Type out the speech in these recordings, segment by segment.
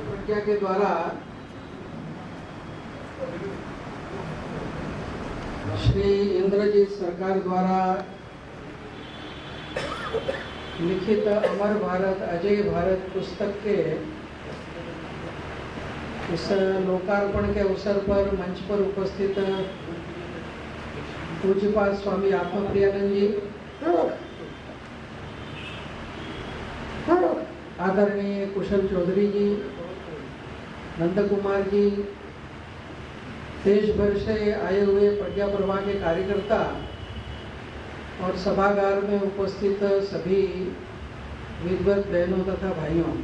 प्रज्ञा के द्वारा श्री इंद्रजीत सरकार द्वारा लिखित अमर भारत अजय भारत पुस्तक के इस लोकार्पण के अवसर पर मंच पर उपस्थित पूज्यपाद स्वामी आत्मप्रियानंद जी, आदरणीय कुशल चौधरी जी, नंद कुमार जी, देश भर से आए हुए प्रज्ञा प्रवाह के कार्यकर्ता और सभागार में उपस्थित सभी विद्वत बहनों तथा भाइयों,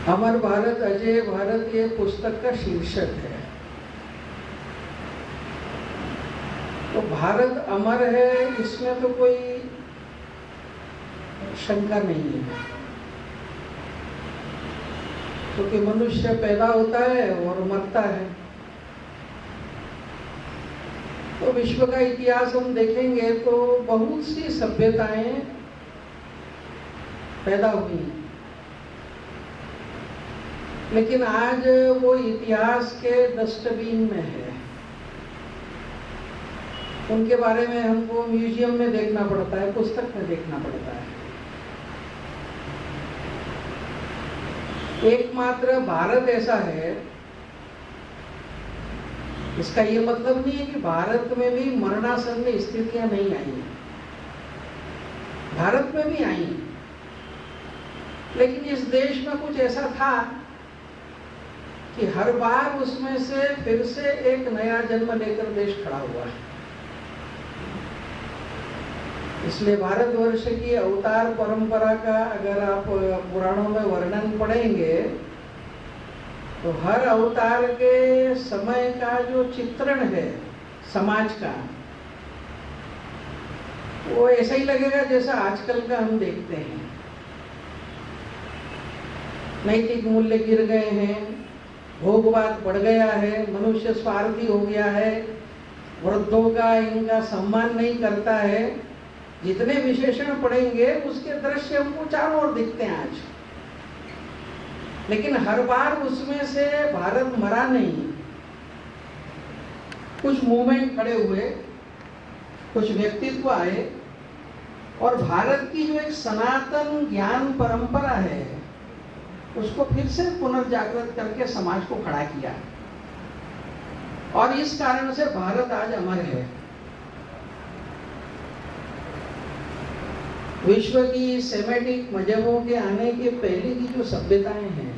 अमर भारत अजय भारत ये पुस्तक का शीर्षक है। तो भारत अमर है, इसमें तो कोई शंका नहीं है, क्योंकि मनुष्य पैदा होता है और मरता है। तो विश्व का इतिहास हम देखेंगे तो बहुत सी सभ्यताएं पैदा हुई, लेकिन आज वो इतिहास के डस्टबिन में है। उनके बारे में हमको म्यूजियम में देखना पड़ता है, पुस्तक में देखना पड़ता है। एकमात्र भारत ऐसा है, इसका ये मतलब नहीं है कि भारत में भी मरणासन्न स्थितियां नहीं आई, भारत में भी आई, लेकिन इस देश में कुछ ऐसा था कि हर बार उसमें से फिर से एक नया जन्म लेकर देश खड़ा हुआ है। इसलिए भारतवर्ष की अवतार परंपरा का अगर आप पुराणों में वर्णन पढ़ेंगे तो हर अवतार के समय का जो चित्रण है समाज का, वो ऐसा ही लगेगा जैसा आजकल का हम देखते हैं। नैतिक मूल्य गिर गए हैं, भोगवाद बढ़ गया है, मनुष्य स्वार्थी हो गया है, वृद्धों का इनका सम्मान नहीं करता है। जितने विशेषण पढ़ेंगे उसके दृश्य हमको चारों ओर दिखते हैं आज, लेकिन हर बार उसमें से भारत मरा नहीं। कुछ मूवमेंट खड़े हुए, कुछ व्यक्तित्व आए और भारत की जो एक सनातन ज्ञान परंपरा है उसको फिर से पुनर्जागृत करके समाज को खड़ा किया, और इस कारण से भारत आज अमर है। विश्व की सेमेटिक मजहबों के आने के पहले की जो सभ्यताएं हैं,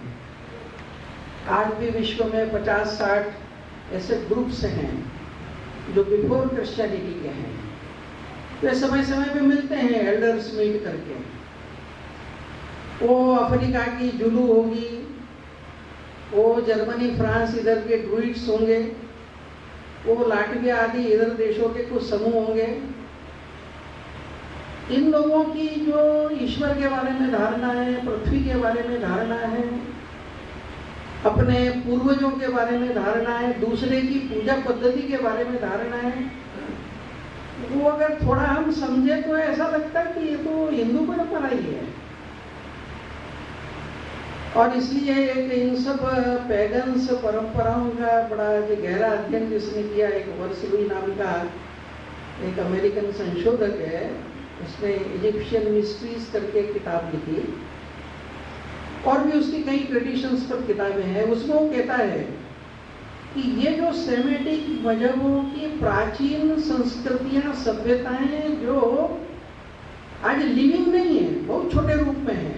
आज भी विश्व में 50-60 ऐसे ग्रुप्स हैं जो बिफोर क्रिश्चियनिटी के हैं। वे समय समय पे मिलते हैं एल्डर्स मीट करके। वो अफ्रीका की जुलू होगी, वो जर्मनी फ्रांस इधर के ड्रूइड्स होंगे, वो लाटविया आदि इधर देशों के कुछ समूह होंगे। इन लोगों की जो ईश्वर के बारे में धारणा है, पृथ्वी के बारे में धारणा है, अपने पूर्वजों के बारे में धारणा है, दूसरे की पूजा पद्धति के बारे में धारणा है, वो अगर थोड़ा हम समझे तो ऐसा लगता है कि ये तो हिंदू परंपरा ही है। और इसलिए एक इन सब पैगन्स परंपराओं का बड़ा गहरा अध्ययन जिसने किया, एक वर्सलुई नाम का एक अमेरिकन संशोधक है, उसने इजिप्शियन मिस्ट्रीज करके एक किताब लिखी, और भी उसकी कई ट्रेडिशंस पर किताबें हैं। उसमें वो कहता है कि ये जो सेमेटिक मजहबों की प्राचीन संस्कृतियां, सभ्यताएं जो आज लिविंग नहीं है, बहुत छोटे रूप में है,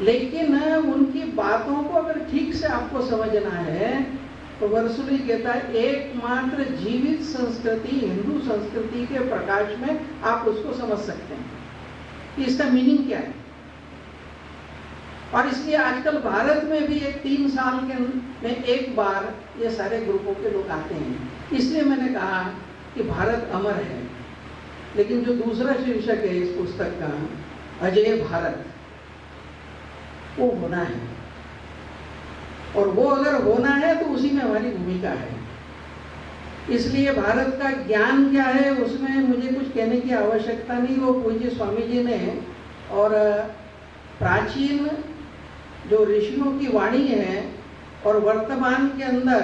लेकिन उनकी बातों को अगर ठीक से आपको समझना है तो वर्सुली कहता है एकमात्र जीवित संस्कृति हिंदू संस्कृति के प्रकाश में आप उसको समझ सकते हैं कि इसका मीनिंग क्या है। और इसलिए आजकल भारत में भी एक 3 साल में एक बार ये सारे ग्रुपों के लोग आते हैं। इसलिए मैंने कहा कि भारत अमर है। लेकिन जो दूसरा शीर्षक है इस पुस्तक का, अजेय भारत, वो होना है, और वो अगर होना है तो उसी में हमारी भूमिका है। इसलिए भारत का ज्ञान क्या है उसमें मुझे कुछ कहने की आवश्यकता नहीं। वो पूज्य स्वामी जी ने और प्राचीन जो ऋषियों की वाणी है और वर्तमान के अंदर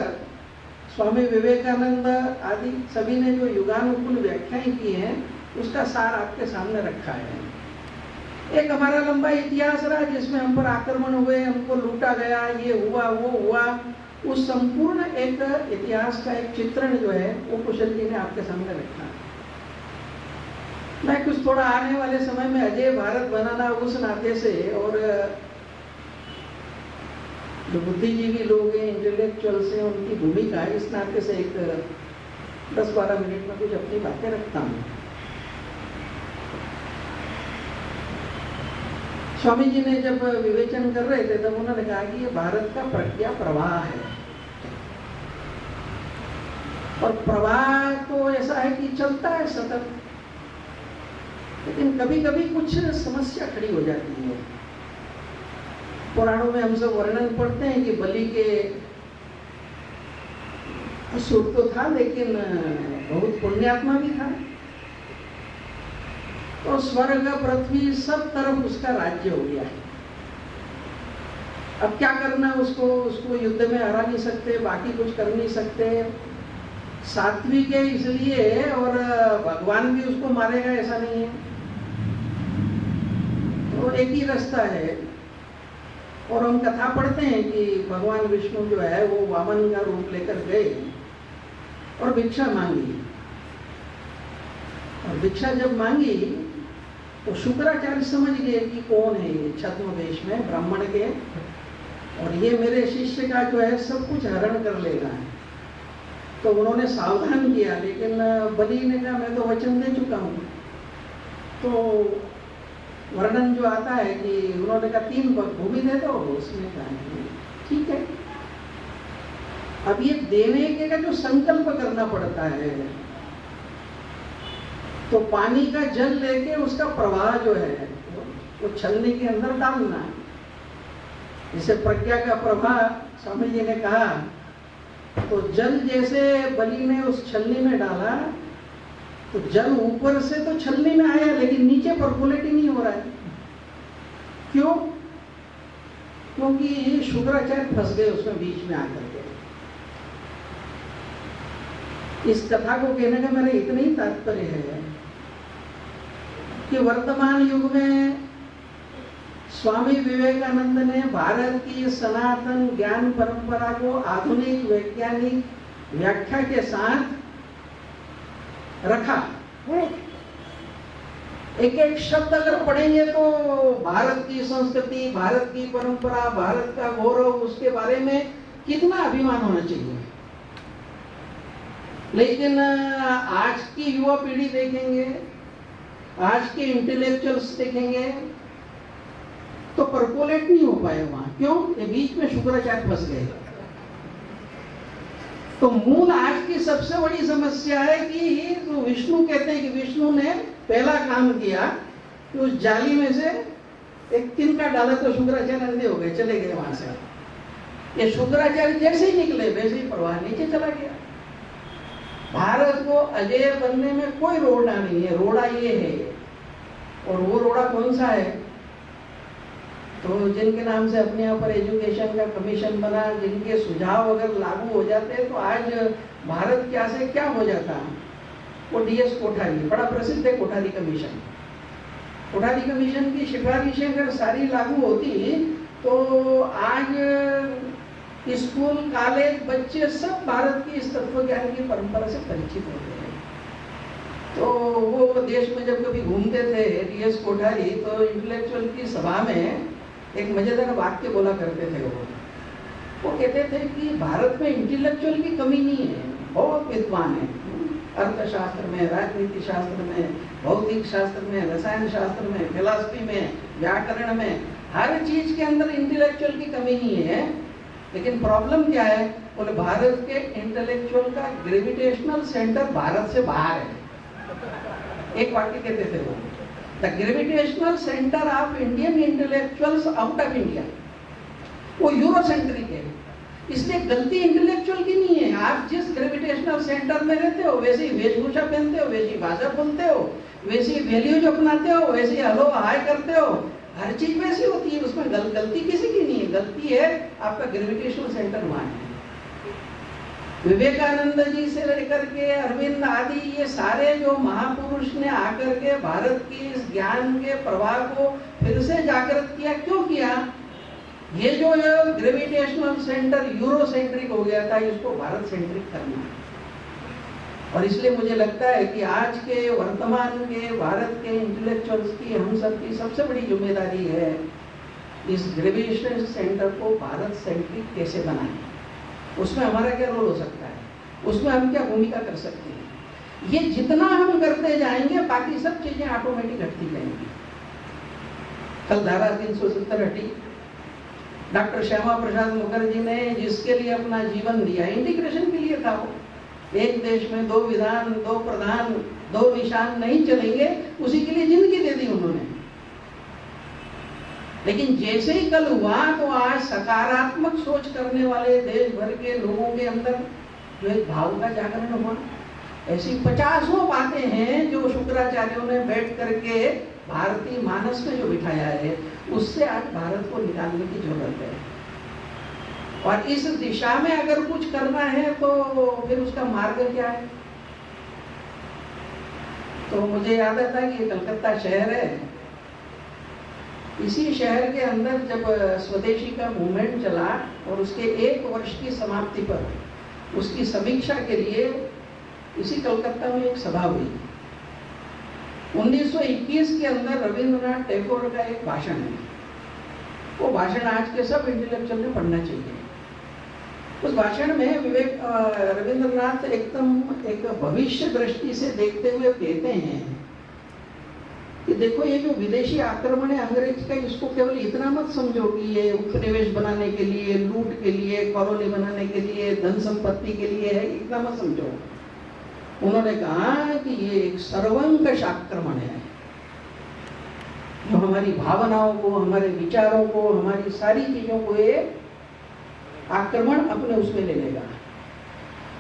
स्वामी विवेकानंद आदि सभी ने जो युगानुकूल व्याख्याएं की हैं उसका सार आपके सामने रखा है। एक हमारा लंबा इतिहास रहा जिसमें हम पर आक्रमण हुए, हमको लूटा गया, ये हुआ वो हुआ, उस संपूर्ण एक इतिहास का एक चित्रण जो है वो कुशल जी ने आपके सामने रखा। मैं कुछ थोड़ा आने वाले समय में अजय भारत बनाना उस नाते से, और जो बुद्धिजीवी लोग हैं, इंटेलेक्चुअल्स हैं, उनकी भूमिका इस नाते से एक 10-12 मिनट में कुछ अपनी बातें रखता हूँ। स्वामी जी ने जब विवेचन कर रहे थे तब उन्होंने कहा कि ये भारत का प्रज्ञा प्रवाह है, और प्रवाह तो ऐसा है कि चलता है सतत, लेकिन कभी कभी कुछ समस्या खड़ी हो जाती है। पुराणों में हम सब वर्णन पढ़ते हैं कि बलि के असुर तो था लेकिन बहुत पुण्यात्मा भी था, तो स्वर्ग पृथ्वी सब तरफ उसका राज्य हो गया है। अब क्या करना उसको युद्ध में हरा नहीं सकते, बाकी कुछ कर नहीं सकते, सात्विक है इसलिए, और भगवान भी उसको मारेगा ऐसा नहीं है, तो एक ही रास्ता है। और हम कथा पढ़ते हैं कि भगवान विष्णु जो है वो वामन का रूप लेकर गए और भिक्षा मांगी, और भिक्षा जब मांगी तो शुक्राचार्य समझ गए कि कौन है ये छद्म वेश में ब्राह्मण के, और ये मेरे शिष्य का जो है सब कुछ हरण कर लेगा। तो उन्होंने सावधान किया, लेकिन बलि ने कहा मैं तो वचन दे चुका हूँ। तो वर्णन जो आता है कि उन्होंने कहा 3 भूमि दे दो, उसने कहा ठीक है। अब ये देने के का जो संकल्प करना पड़ता है, तो पानी का जल लेके उसका प्रवाह जो है वो छलनी के अंदर डालना है, जिसे प्रज्ञा का प्रवाह स्वामी जी ने कहा। तो जल जैसे बलि ने उस छलनी में डाला तो जल ऊपर से तो छलनी में आया, लेकिन नीचे परकुलेट ही नहीं हो रहा है। क्यों? क्योंकि शुक्राचार्य फंस गए उसमें बीच में आकर के। इस कथा को कहने का मेरा इतना ही तात्पर्य है कि वर्तमान युग में स्वामी विवेकानंद ने भारत की सनातन ज्ञान परंपरा को आधुनिक वैज्ञानिक व्याख्या के साथ रखा। एक एक शब्द अगर पढ़ेंगे तो भारत की संस्कृति, भारत की परंपरा, भारत का गौरव, उसके बारे में कितना अभिमान होना चाहिए। लेकिन आज की युवा पीढ़ी देखेंगे, आज के इंटेलेक्चुअल्स देखेंगे तो परकोलेट नहीं हो पाए वहां। क्यों? ये बीच में शुक्राचार्य फंस गए। तो मूल आज की सबसे बड़ी समस्या है कि जो विष्णु कहते हैं कि विष्णु ने पहला काम किया कि उस जाली में से एक तिनका डाला तो शुक्राचार्य अंधे हो गए, चले गए वहां से। ये शुक्राचार्य जैसे ही निकले वैसे ही प्रवाह नीचे चला गया। भारत को अजेय बनने में कोई रोड़ा नहीं है, रोड़ा ये है। और वो रोड़ा कौन सा है? तो जिनके नाम से अपने यहाँ पर एजुकेशन का कमीशन बना, जिनके सुझाव अगर लागू हो जाते तो आज भारत क्या से क्या हो जाता। वो डीएस कोठारी, बड़ा प्रसिद्ध है कोठारी कमीशन। कोठारी कमीशन की सिफारिशें अगर सारी लागू होती तो आज स्कूल, कॉलेज, बच्चे सब भारत की इस तत्व ज्ञान की परंपरा से परिचित होते हैं। तो वो देश में जब कभी घूमते थे डीएस कोठारी, तो इंटेलेक्चुअल की सभा में एक मजेदार वाक्य बोला करते थे। वो कहते थे कि भारत में इंटेलेक्चुअल की कमी नहीं है, बहुत विद्वान है। अर्थशास्त्र में, राजनीति शास्त्र में, भौतिक शास्त्र में, रसायन शास्त्र में, फिलॉसफी में, व्याकरण में, हर चीज के अंदर इंटेलेक्चुअल की कमी नहीं है, लेकिन प्रॉब्लम क्या है, बोले भारत के इंटेलेक्चुअल का ग्रेविटेशनल सेंटर भारत से बाहर है। एक वाक्य कहते थे वो, the gravitational centre of Indian intellectuals out of India, वो यूरोसेंट्रिक है। इसलिए गलती इंटेलेक्चुअल की नहीं है। आप जिस ग्रेविटेशनल सेंटर में रहते हो, वैसी वेशभूषा पहनते हो, वैसी भाषा बोलते हो, वैसी वैल्यूज अपनाते हो, वैसी हेलो हाय करते हो, हर चीज वैसी होती है। उसमें गलती किसी की नहीं है, गलती है आपका ग्रेविटेशनल सेंटर वहां है। विवेकानंद जी से लेकर के अरविंद आदि ये सारे जो महापुरुष ने आकर के भारत की इस ज्ञान के प्रवाह को फिर से जागृत किया। क्यों किया? ये जो ग्रेविटेशनल सेंटर यूरोसेंट्रिक हो गया था, इसको भारत सेंट्रिक करना। और इसलिए मुझे लगता है कि आज के वर्तमान के भारत के इंटेलेक्चुअल्स की, हम सब की सबसे बड़ी जिम्मेदारी है इस ग्रेविटेशनल सेंटर को भारत सेंट्रिक कैसे बनाएं। उसमें हमारा क्या रोल हो सकता है, उसमें हम क्या भूमिका कर सकते हैं। ये जितना हम करते जाएंगे, बाकी सब चीजें ऑटोमेटिक हटती जाएंगी। कल धारा 370 हटी। डॉक्टर श्यामा प्रसाद मुखर्जी ने जिसके लिए अपना जीवन दिया, इंटीग्रेशन के लिए था वो। एक देश में 2 विधान, 2 प्रधान, 2 निशान नहीं चलेंगे, उसी के लिए जिंदगी दे दी उन्होंने। लेकिन जैसे ही कल हुआ, तो आज सकारात्मक सोच करने वाले देश भर के लोगों के अंदर जो एक भाव का जागरण हुआ। ऐसी 50 बातें हैं जो शुक्राचार्यों ने बैठ करके भारतीय मानस में जो बिठाया है, उससे आज भारत को निकालने की जरूरत है। और इस दिशा में अगर कुछ करना है तो फिर उसका मार्ग क्या है? तो मुझे याद आता है कि कलकत्ता शहर है, इसी शहर के अंदर जब स्वदेशी का मूवमेंट चला और उसके 1 वर्ष की समाप्ति पर उसकी समीक्षा के लिए इसी कलकत्ता में एक सभा हुई। 1921 के अंदर रविंद्रनाथ टैगोर का एक भाषण है। वो भाषण आज के सब इंटेलेक्चुअल ने पढ़ना चाहिए। उस भाषण में रविंद्रनाथ एकदम एक भविष्य दृष्टि से देखते हुए कहते हैं कि देखो, ये जो विदेशी आक्रमण है अंग्रेज का, इसको केवल इतना मत समझो कि ये उपनिवेश बनाने के लिए, लूट के लिए, कॉलोनी बनाने के लिए, धन संपत्ति के लिए है, इतना मत समझो। उन्होंने कहा कि ये एक सर्वंकष आक्रमण है, जो हमारी भावनाओं को, हमारे विचारों को, हमारी सारी चीजों को ये आक्रमण अपने उसमें ले लेगा।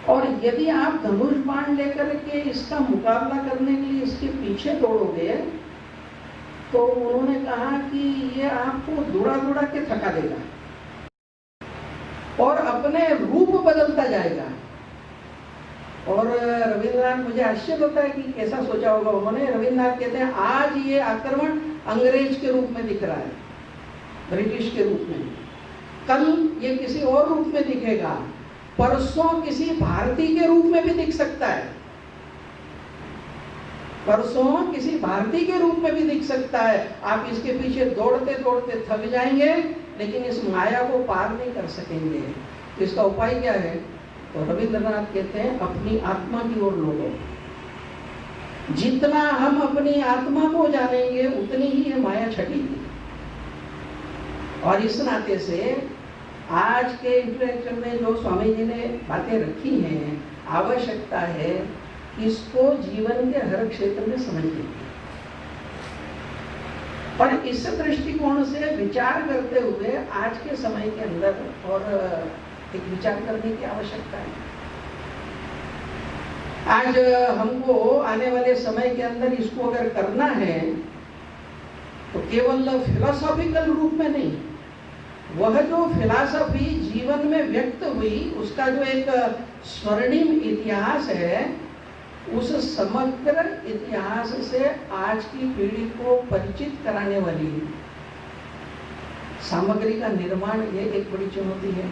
और यदि आप धनुष बाण लेकर के इसका मुकाबला करने के लिए इसके पीछे दौड़ोगे, तो उन्होंने कहा कि ये आपको दौड़ा दौड़ा के थका देगा और अपने रूप बदलता जाएगा। और रविंद्रनाथ, मुझे आश्चर्य होता है कि कैसा सोचा होगा उन्होंने। रविंद्रनाथ कहते हैं, आज ये आक्रमण अंग्रेज के रूप में दिख रहा है, ब्रिटिश के रूप में, कल ये किसी और रूप में दिखेगा, परसों किसी भारतीय के रूप में भी दिख सकता है, परसों किसी भारतीय के रूप में भी दिख सकता है। आप इसके पीछे दौड़ते दौड़ते थक जाएंगे, लेकिन इस माया को पार नहीं कर सकेंगे। तो इसका उपाय क्या है? तो रविंद्रनाथ कहते हैं, अपनी आत्मा की ओर लौटो। जितना हम अपनी आत्मा को जानेंगे, उतनी ही ये माया छटेगी। और इस नाते से आज के इंटेलेक्चुअल में जो स्वामी जी ने बातें रखी हैं, आवश्यकता है इसको जीवन के हर क्षेत्र में समझने की। और इस दृष्टिकोण से विचार करते हुए आज के समय के अंदर और एक विचार करने की आवश्यकता है। आज हमको आने वाले समय के अंदर इसको अगर करना है तो केवल फिलोसॉफिकल रूप में नहीं, वह जो फिलॉसफी जीवन में व्यक्त हुई, उसका जो एक स्वर्णिम इतिहास है, उस समग्र इतिहास से आज की पीढ़ी को परिचित कराने वाली सामग्री का निर्माण, ये एक बड़ी चुनौती है।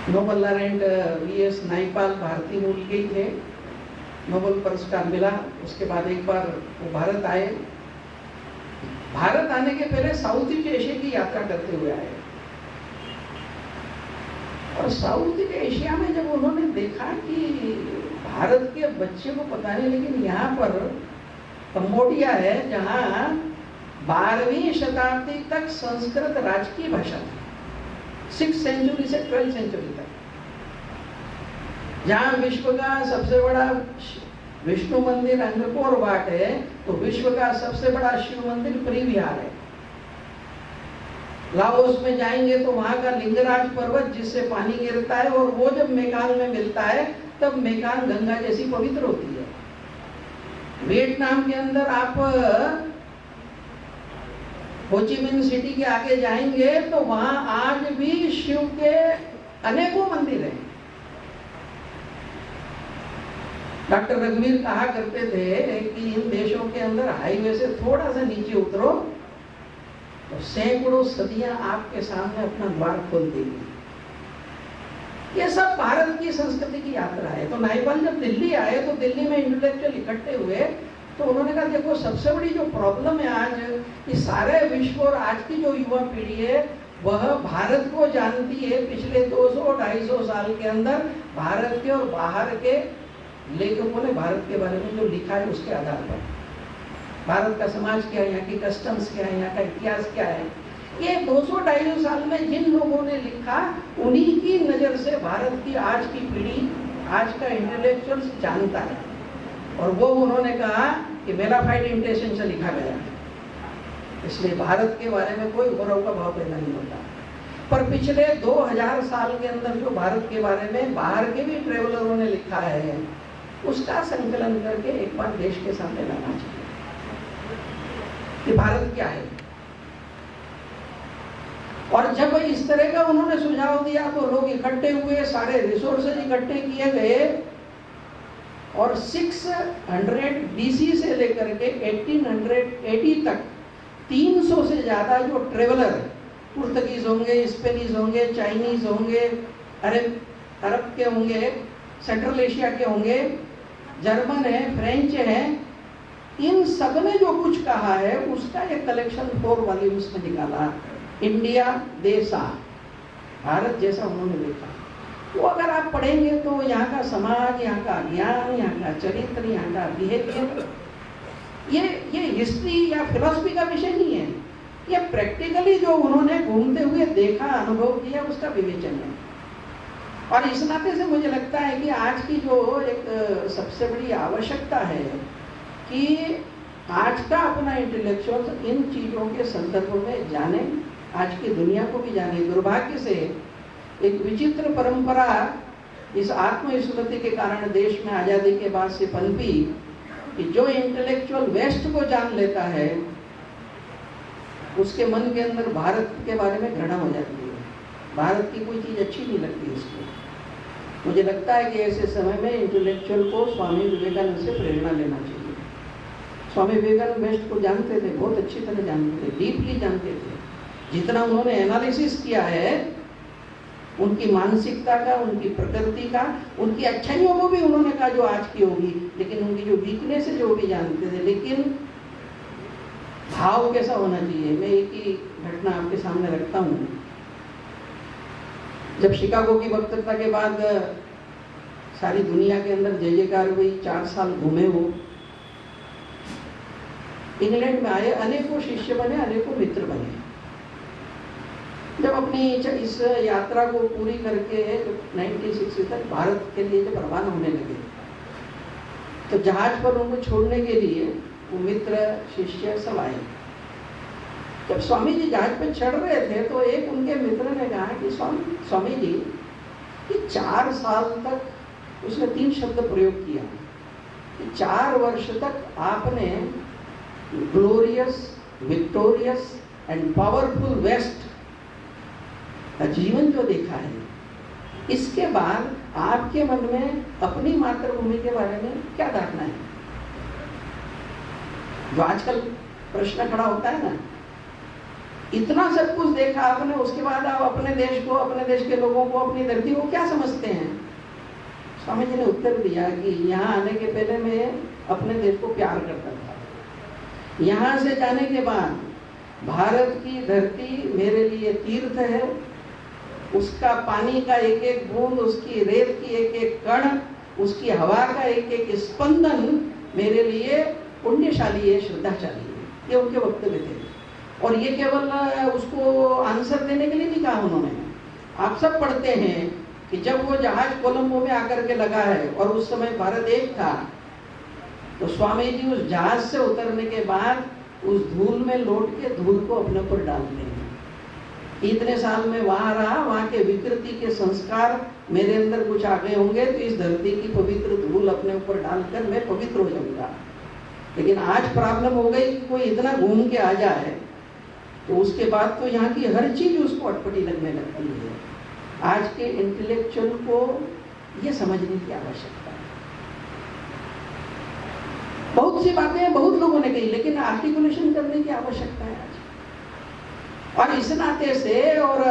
नोबेल लॉरेंट वीएस नाइपाल भारतीय मूल के ही थे, नोबेल पुरस्कार मिला। उसके बाद एक बार वो भारत आए। भारत आने के पहले साउथ ईस्ट एशिया की यात्रा करते हुए आए, और साउथ ईस्ट एशिया में जब उन्होंने देखा कि भारत के बच्चे को पता नहीं, लेकिन यहाँ पर कंबोडिया है जहाँ 12वीं शताब्दी तक संस्कृत राजकीय भाषा थी, 6th सेंचुरी से 12th सेंचुरी तक। जहां विश्व का सबसे बड़ा विष्णु मंदिर अंगकोर वाट है, तो विश्व का सबसे बड़ा शिव मंदिर परिविहार है। लाओस में जाएंगे तो वहां का लिंगराज पर्वत जिससे पानी गिरता है, और वो जब मेकान में मिलता है तब मेकान गंगा जैसी पवित्र होती है। वियतनाम के अंदर आप होचिमिन सिटी के आगे जाएंगे तो वहां आज भी शिव के अनेकों मंदिर हैं। डॉक्टर रघुवीर कहा करते थे कि इन देशों के अंदर हाईवे से थोड़ा सा नीचे उतरो तो सैकड़ों सदियां आपके सामने अपना द्वार खोल देगी। ये सब भारत की संस्कृति की यात्रा है। तो नायपाल जब दिल्ली आए तो दिल्ली में इंटेलेक्चुअल इकट्ठे हुए, तो उन्होंने कहा देखो सबसे बड़ी जो प्रॉब्लम है आज, कि सारे विश्व और आज की जो युवा पीढ़ी है वह भारत को जानती है पिछले 200-250 साल के अंदर भारत के और बाहर के लेखकों ने भारत के बारे में जो लिखा है उसके आधार पर। भारत का समाज क्या है, यहाँ की कस्टम्स क्या है, यहाँ का इतिहास क्या है, ये 200-250 साल में जिन लोगों ने लिखा उन्हीं की नजर से भारत की आज की पीढ़ी, आज का इंटेलेक्चुअल्स जानता है। और वो उन्होंने कहा कि मेलाफाइड इंटेंशन से लिखा गया है, इसलिए भारत के बारे में कोई गौरव का भाव पैदा नहीं होता। पर पिछले 2000 साल के अंदर जो भारत के बारे में बाहर के भी ट्रेवलरों ने लिखा है, उसका संकलन करके एक बार देश के सामने लाना चाहिए कि भारत क्या है। और जब इस तरह का उन्होंने सुझाव दिया तो लोग इकट्ठे हुए, सारे रिसोर्सेज इकट्ठे किए गए, और 600 BC से लेकर के 1880 तक 300 से ज्यादा जो ट्रेवलर, पुर्तगीज होंगे, स्पेनिश होंगे, चाइनीज होंगे, अरब के होंगे, सेंट्रल एशिया के होंगे, जर्मन है, फ्रेंच है, इन सब ने जो कुछ कहा है उसका एक कलेक्शन 4 वॉल्यूम्स में निकाला, इंडिया देशा, भारत जैसा उन्होंने लिखा। वो अगर आप पढ़ेंगे तो यहाँ का समाज, यहाँ का ज्ञान, यहाँ का चरित्र, यहाँ का बिहेवियर, ये हिस्ट्री या फिलॉसफी का विषय नहीं है, ये प्रैक्टिकली जो उन्होंने घूमते हुए देखा, अनुभव किया, उसका विवेचन है। और इस नाते से मुझे लगता है कि आज की जो एक सबसे बड़ी आवश्यकता है कि आज का अपना इंटेलेक्चुअल इन चीजों के संदर्भ में जाने, आज की दुनिया को भी जाने। दुर्भाग्य से एक विचित्र परंपरा इस आत्मस्मृति के कारण देश में आजादी के बाद से पनपी कि जो इंटेलेक्चुअल वेस्ट को जान लेता है उसके मन के अंदर भारत के बारे में घृणा हो जाती है, भारत की कोई चीज अच्छी नहीं लगती उसको। मुझे लगता है कि ऐसे समय में इंटेलेक्चुअल को स्वामी विवेकानंद से प्रेरणा लेना चाहिए। स्वामी विवेकानंद वेस्ट को जानते थे, बहुत अच्छी तरह जानते थे, डीपली जानते थे। जितना उन्होंने एनालिसिस किया है उनकी मानसिकता का, उनकी प्रकृति का, उनकी अच्छाइयों को भी उन्होंने कहा जो आज की होगी, लेकिन उनकी जो वीकनेस है जो भी जानते थे। लेकिन भाव कैसा होना चाहिए, मैं एक ही घटना आपके सामने रखता हूँ। जब शिकागो की वक्तृता के बाद सारी दुनिया के अंदर जय जयकार हुई, 4 साल घूमे वो, इंग्लैंड में आए, अनेकों शिष्य बने, अनेकों मित्र बने। जब अपनी इस यात्रा को पूरी करके 1960 तक भारत के लिए जब रवाना होने लगे, तो जहाज पर उनको छोड़ने के लिए वो मित्र शिष्य सब आए। जब स्वामी जी जहाज पर चढ़ रहे थे तो एक उनके मित्र ने कहा कि स्वामी जी, कि 4 साल तक, उसने 3 शब्द प्रयोग किया, कि 4 वर्ष तक आपने glorious, victorious and powerful west का जीवन जो देखा है, इसके बाद आपके मन में अपनी मातृभूमि के बारे में क्या धारणा है? जो आजकल प्रश्न खड़ा होता है ना, इतना सब कुछ देखा आपने, उसके बाद आप अपने देश को, अपने देश के लोगों को, अपनी धरती को क्या समझते हैं? स्वामी जी ने उत्तर दिया कि यहाँ आने के पहले मैं अपने देश को प्यार करता था, यहाँ से जाने के बाद भारत की धरती मेरे लिए तीर्थ है, उसका पानी का एक एक बूंद, उसकी रेत की एक एक कण, उसकी हवा का एक एक स्पंदन मेरे लिए पुण्यशाली है, श्रद्धाशाली है। ये उनके वक्तव्य थे। और ये केवल उसको आंसर देने के लिए नहीं कहा उन्होंने। आप सब पढ़ते हैं कि जब वो जहाज कोलंबो में आकर के लगा है और उस समय भारत एक था, तो स्वामी जी उस जहाज से उतरने के बाद उस धूल में लौट के धूल को अपने ऊपर डालते हैं। इतने साल में वहां रहा, वहां के विकृति के संस्कार मेरे अंदर कुछ आ गए होंगे, तो इस धरती की पवित्र धूल अपने ऊपर डालकर मैं पवित्र हो जाऊंगा। लेकिन आज प्रॉब्लम हो गई कि कोई इतना घूम के आ जाए तो उसके बाद तो यहाँ की हर चीज उसको अटपटी लगने लगती है। आज के इंटेलेक्चुअल को ये समझने की आवश्यकता है। बहुत सी बातें बहुत लोगों ने कही, लेकिन आर्टिकुलेशन करने की आवश्यकता है आज। और इस नाते से, और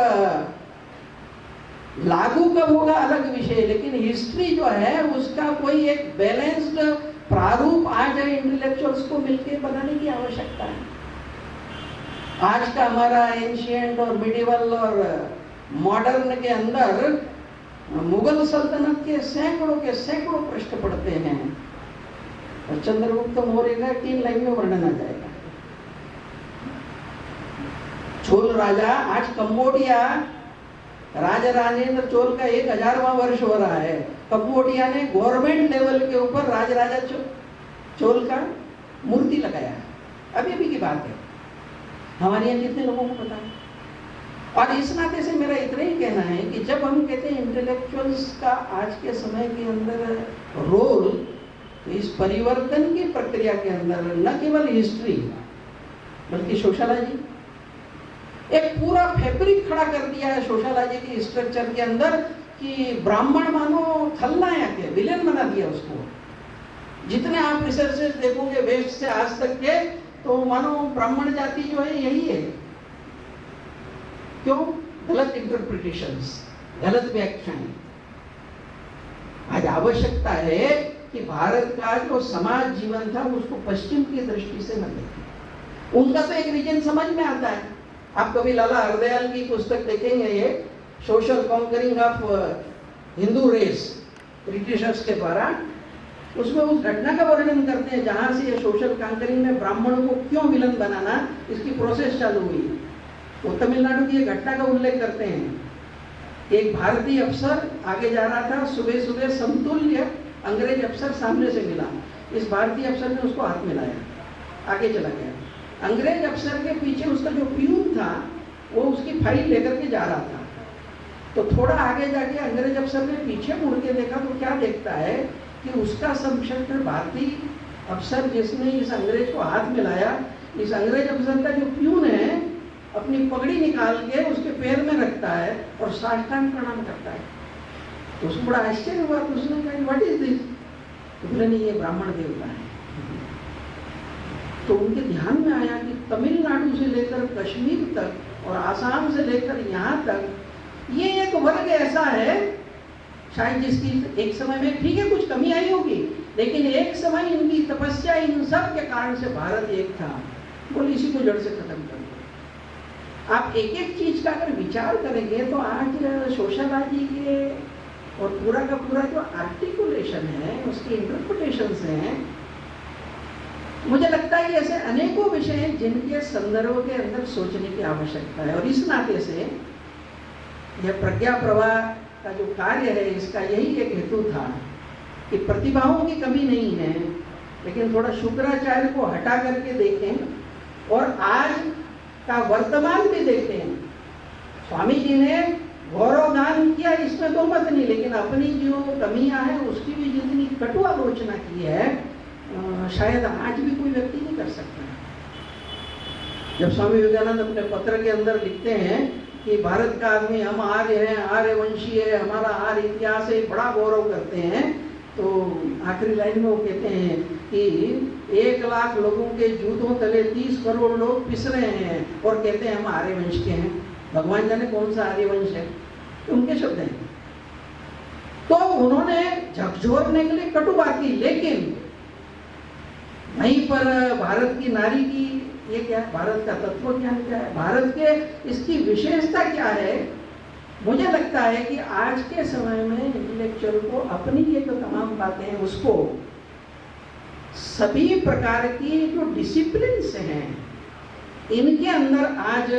लागू कब होगा अलग विषय, लेकिन हिस्ट्री जो है उसका कोई एक बैलेंस्ड प्रारूप आज इंटेलेक्चुअल्स को मिलकर बनाने की आवश्यकता है। आज का हमारा एंशिएंट और मिडिवल और मॉडर्न के अंदर मुगल सल्तनत के सैकड़ों पृष्ठ पढ़ते हैं, और चंद्रगुप्त मौर्य का 3 लाइन में वर्णन आ जाएगा। चोल राजा, आज कंबोडिया राजा राजेंद्र चोल का 1000वां वर्ष हो रहा है। कंबोडिया ने गवर्नमेंट लेवल के ऊपर राजा चोल का मूर्ति लगाया है। अभी की बात है, हमारे यहाँ जितने लोगों को पता है। और इस नाते से मेरा इतना ही कहना है कि जब हम कहते हैं इंटेलेक्चुअल्स का आज के समय के अंदर रोल, तो इस परिवर्तन की प्रक्रिया के अंदर न केवल हिस्ट्री बल्कि सोशलॉजी, एक पूरा फैब्रिक खड़ा कर दिया है सोशलॉजी के स्ट्रक्चर के अंदर कि ब्राह्मण मानो खलनायक है, विलेन बना दिया उसको। जितने आप रिसर्चेस देखोगे वेस्ट से आज तक के, तो मानो ब्राह्मण जाति जो है यही है। क्यों? गलत इंटरप्रिटेशंस, गलत व्याख्याएं। आज आवश्यकता है कि भारत का जो समाज जीवन था उसको पश्चिम की दृष्टि से न देखें। उनका तो एक रीजन समझ में आता है। आप कभी लाला हरदयाल की पुस्तक देखेंगे, ये social conquering of Hindu race, Britishers के द्वारा, उसमें उस घटना का वर्णन करते हैं जहां से ये सोशल कॉन्करिंग में ब्राह्मणों को क्यों विलन बनाना, इसकी प्रोसेस चालू हुई। वो तमिलनाडु की घटना का उल्लेख करते हैं। एक भारतीय अफसर आगे जा रहा था, सुबह सुबह समतुल्य अंग्रेज अफसर सामने से मिला। इस भारतीय अफसर ने उसको हाथ मिलाया, आगे चला गया। अंग्रेज अफसर के पीछे उसका जो प्यून था वो उसकी फाइल लेकर के जा रहा था। तो थोड़ा आगे जाके अंग्रेज अफसर ने पीछे मुड़ के देखा तो क्या देखता है कि उसका समकक्ष भारतीय अफसर जिसने इस अंग्रेज को हाथ मिलाया, इस अंग्रेज अफसर का जो प्यून है अपनी पगड़ी निकाल के उसके पैर में रखता है और साष्टांग प्रणाम करता है। तो उसको बड़ा आश्चर्य हुआ। तो उसने कहा व्हाट इज दिस? तो बोले नहीं, ये ब्राह्मण देवता है। तो उनके ध्यान में आया कि तमिलनाडु से लेकर कश्मीर तक और आसाम से लेकर यहाँ तक ये एक वर्ग ऐसा है शायद जिसकी एक समय में ठीक है कुछ कमी आई होगी, लेकिन एक समय इनकी तपस्या इन सब के कारण से भारत एक था। बोले इसी को जड़ से खत्म कर दो। आप एक एक चीज का अगर विचार करेंगे तो आज सोशलॉजी के और पूरा का पूरा जो आर्टिकुलेशन है, उसके इंटरप्रिटेशंस हैं, मुझे लगता है कि ऐसे अनेकों विषय हैं जिनके संदर्भ के अंदर सोचने की आवश्यकता है। और इस नाते से यह प्रज्ञा प्रवाह का जो कार्य है, इसका यही एक हेतु था कि प्रतिभाओं की कमी नहीं है, लेकिन थोड़ा शुक्राचार्य को हटा करके देखें और आज का वर्तमान भी देखें। स्वामी जी ने गौरव दान किया, इसमें दो मत नहीं, लेकिन अपनी जो कमियां हैं उसकी भी जितनी कटु आलोचना की है शायद आज भी कोई व्यक्ति नहीं कर सकता। जब स्वामी विवेकानंद अपने पत्र के अंदर लिखते हैं कि भारत का आदमी हम आर्य हैं, आर्यवंशी है, हमारा आर्य इतिहास है, बड़ा गौरव करते हैं, तो आखिरी लाइन में वो कहते हैं कि 1 लाख लोगों के जूतों तले 30 करोड़ लोग पिस रहे हैं और कहते हैं हम आर्यवंश के हैं। भगवान जाने कौन सा आर्यवंश है, उनके शब्द हैं। तो उन्होंने झकझोरने के लिए कटु बात की, लेकिन वहीं पर भारत की नारी की ये क्या है, भारत का तत्व ज्ञान क्या है, भारत के इसकी विशेषता क्या है। मुझे लगता है कि आज के समय में इंटेलेक्चुअल को अपनी ये जो तमाम बातें हैं उसको सभी प्रकार की जो डिसिप्लिन हैं इनके अंदर आज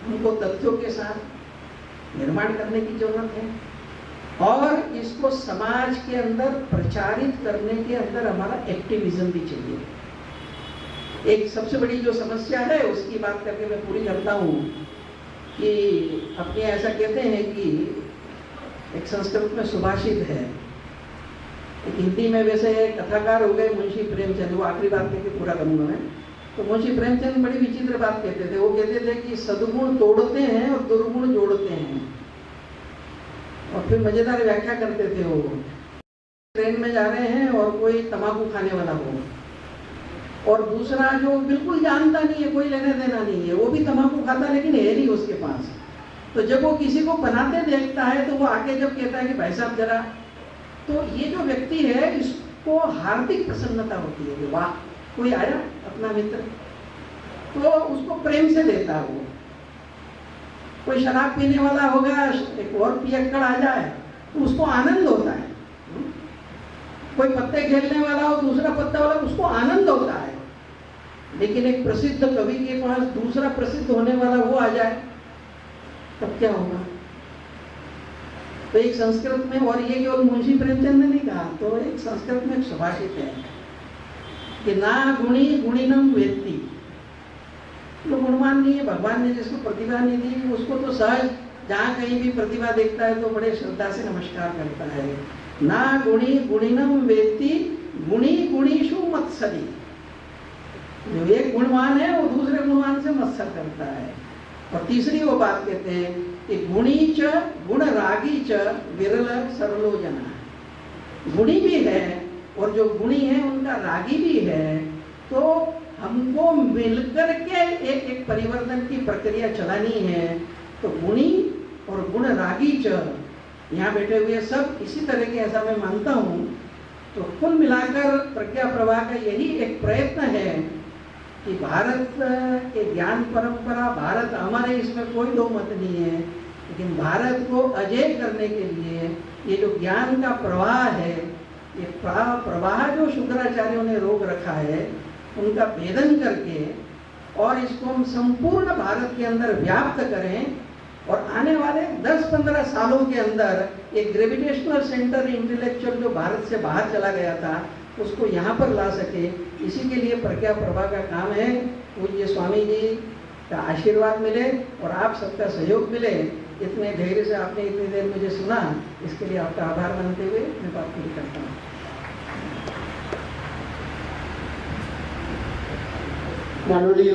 हमको तथ्यों के साथ निर्माण करने की जरूरत है और इसको समाज के अंदर प्रचारित करने के अंदर हमारा एक्टिविज्म भी चाहिए। एक सबसे बड़ी जो समस्या है उसकी बात करके मैं पूरी करता हूँ कि अपने ऐसा कहते हैं कि एक संस्कृत में सुभाषित है, एक हिंदी में वैसे कथाकार हो गए मुंशी प्रेमचंद, वो आखिरी बात करके पूरा करूंगा मैं। तो मुंशी प्रेमचंद बड़ी विचित्र बात कहते थे। वो कहते थे कि सद्गुण तोड़ते हैं और दुर्गुण जोड़ते हैं। और फिर मजेदार व्याख्या करते थे वो, ट्रेन में जा रहे हैं और कोई तंबाकू खाने वाला हो और दूसरा जो बिल्कुल जानता नहीं है, कोई लेने देना नहीं है, वो भी तंबाकू खाता लेकिन है नहीं उसके पास। तो जब वो किसी को बनाते देखता है तो वो आके जब कहता है कि भाई साहब जरा, तो ये जो व्यक्ति है इसको हार्दिक प्रसन्नता होती है कि वाह कोई आया अपना मित्र, तो उसको प्रेम से देता है वो। कोई शराब पीने वाला होगा, एक और पियक्कड़ आ जाए तो उसको आनंद होता है। कोई पत्ते खेलने वाला हो, दूसरा पत्ता वाला, उसको आनंद होता है। लेकिन एक प्रसिद्ध कवि के पास दूसरा प्रसिद्ध होने वाला वो आ जाए तब क्या होगा? तो एक संस्कृत में, और ये केवल मुंशी प्रेमचंद ने नहीं कहा, तो एक संस्कृत में एक सुभाषित है कि ना गुणी गुणिनम वेत्ति। जो गुणवान नहीं है, भगवान ने जिसको प्रतिभा नहीं दी उसको तो सहज जहाँ कहीं भी प्रतिभा देखता है तो बड़े श्रद्धा से नमस्कार करता है। ना गुणी गुणिनम वेत्ति गुणी गुणीषु मत्सरी। जो एक गुणवान है वो दूसरे गुणवान से मत्सर करता है। और तीसरी वो बात कहते हैं कि गुणी च गुण रागी च विरल सरलो जना। गुणी भी है और जो गुणी है उनका रागी भी है, तो हमको मिलकर के एक परिवर्तन की प्रक्रिया चलानी है। तो गुणी और गुण रागी च, यहाँ बैठे हुए सब इसी तरह के, ऐसा मैं मानता हूँ। तो कुल मिलाकर प्रज्ञा प्रवाह का यही एक प्रयत्न है कि भारत के ज्ञान परंपरा, भारत हमारे, इसमें कोई दो मत नहीं है, लेकिन भारत को अजेय करने के लिए ये जो ज्ञान का प्रवाह है, ये प्रवाह जो शुक्राचार्यों ने रोक रखा है, उनका भेदन करके और इसको हम संपूर्ण भारत के अंदर व्याप्त करें और आने वाले 10-15 सालों के अंदर एक ग्रेविटेशनल सेंटर इंटेलेक्चुअल जो भारत से बाहर चला गया था उसको यहाँ पर ला सके। इसी के लिए प्रज्ञा प्रभा का काम है। पूज्य स्वामी जी का आशीर्वाद मिले और आप सबका सहयोग मिले। इतने धैर्य से आपने इतनी देर मुझे सुना, इसके लिए आपका आभार मानते हुए मैं बात पूरी करता हूँ। माननीय